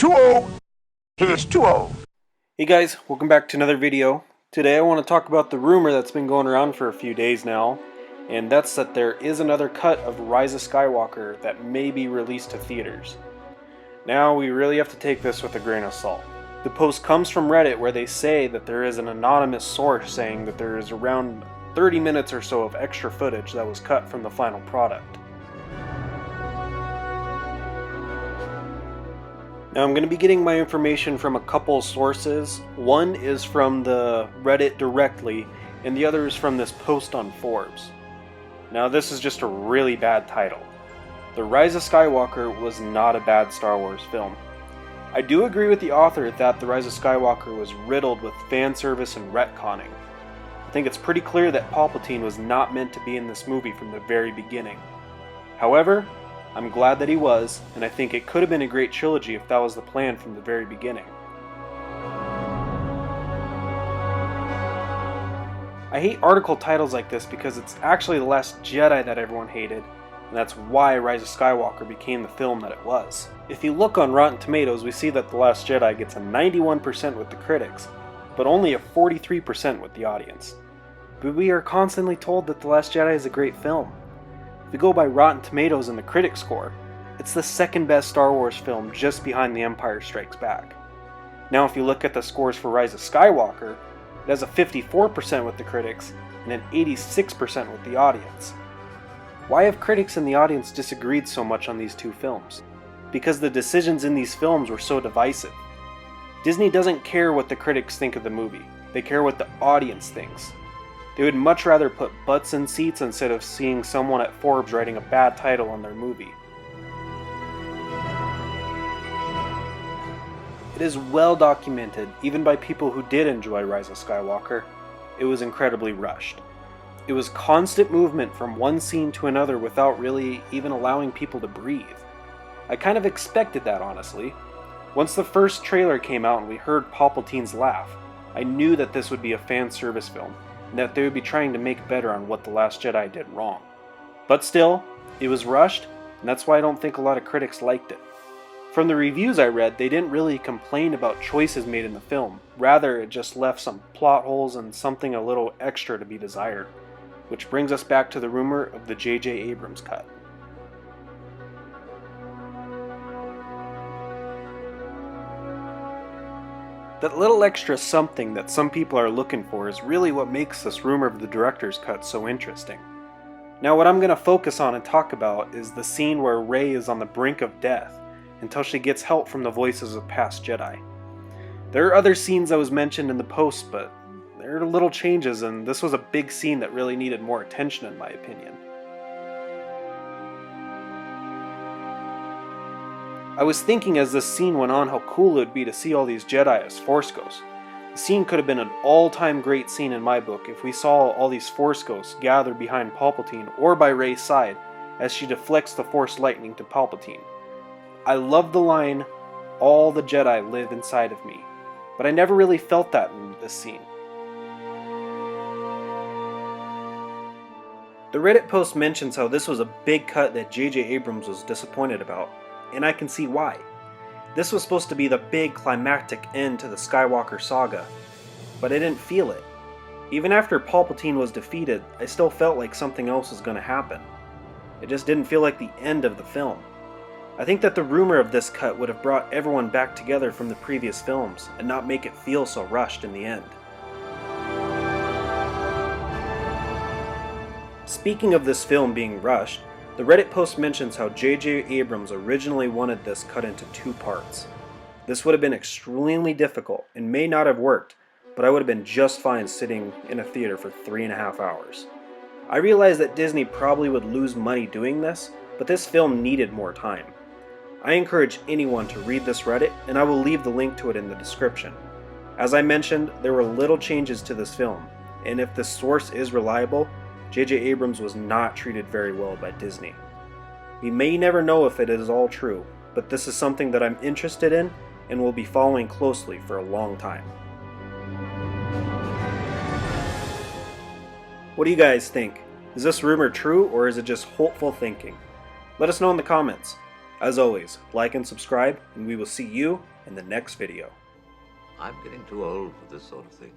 too old. He is too old. Hey guys, welcome back to another video. Today I want to talk about the rumor that's been going around for a few days now, and that's that there is another cut of Rise of Skywalker that may be released to theaters. Now we really have to take this with a grain of salt. The post comes from Reddit, where they say that there is an anonymous source saying that there is around 30 minutes or so of extra footage that was cut from the final product. Now I'm going to be getting my information from a couple sources. One is from the Reddit directly, and the other is from this post on Forbes. Now this is just a really bad title. The Rise of Skywalker was not a bad Star Wars film. I do agree with the author that The Rise of Skywalker was riddled with fan service and retconning. I think it's pretty clear that Palpatine was not meant to be in this movie from the very beginning. However, I'm glad that he was, and I think it could have been a great trilogy if that was the plan from the very beginning. I hate article titles like this because it's actually The Last Jedi that everyone hated, and that's why Rise of Skywalker became the film that it was. If you look on Rotten Tomatoes, we see that The Last Jedi gets a 91% with the critics, but only a 43% with the audience. But we are constantly told that The Last Jedi is a great film. If we go by Rotten Tomatoes and the critic score, it's the second best Star Wars film just behind The Empire Strikes Back. Now if you look at the scores for Rise of Skywalker, it has a 54% with the critics and an 86% with the audience. Why have critics and the audience disagreed so much on these two films? Because the decisions in these films were so divisive. Disney doesn't care what the critics think of the movie, they care what the audience thinks. They would much rather put butts in seats instead of seeing someone at Forbes writing a bad title on their movie. It is well documented, even by people who did enjoy Rise of Skywalker, it was incredibly rushed. It was constant movement from one scene to another without really even allowing people to breathe. I kind of expected that, honestly. Once the first trailer came out and we heard Palpatine's laugh, I knew that this would be a fan service film, and that they would be trying to make better on what The Last Jedi did wrong. But still, it was rushed, and that's why I don't think a lot of critics liked it. From the reviews I read, they didn't really complain about choices made in the film, rather it just left some plot holes and something a little extra to be desired. Which brings us back to the rumor of the JJ Abrams cut. That little extra something that some people are looking for is really what makes this rumor of the director's cut so interesting. Now what I'm going to focus on and talk about is the scene where Rey is on the brink of death until she gets help from the voices of past Jedi. There are other scenes that was mentioned in the post, but there are little changes, and this was a big scene that really needed more attention in my opinion. I was thinking as this scene went on how cool it would be to see all these Jedi as Force Ghosts. The scene could have been an all-time great scene in my book if we saw all these Force Ghosts gathered behind Palpatine or by Rey's side as she deflects the Force lightning to Palpatine. I love the line, "All the Jedi live inside of me," but I never really felt that in this scene. The Reddit post mentions how this was a big cut that JJ Abrams was disappointed about, and I can see why. This was supposed to be the big climactic end to the Skywalker saga, but I didn't feel it. Even after Palpatine was defeated, I still felt like something else was going to happen. It just didn't feel like the end of the film. I think that the rumor of this cut would have brought everyone back together from the previous films and not make it feel so rushed in the end. Speaking of this film being rushed, the Reddit post mentions how JJ Abrams originally wanted this cut into 2 parts. This would have been extremely difficult and may not have worked, but I would have been just fine sitting in a theater for 3.5 hours. I realize that Disney probably would lose money doing this, but this film needed more time. I encourage anyone to read this Reddit, and I will leave the link to it in the description. As I mentioned, there were little changes to this film, and if the source is reliable, JJ Abrams was not treated very well by Disney. We may never know if it is all true, but this is something that I'm interested in and will be following closely for a long time. What do you guys think? Is this rumor true, or is it just hopeful thinking? Let us know in the comments. As always, like and subscribe, and we will see you in the next video. I'm getting too old for this sort of thing.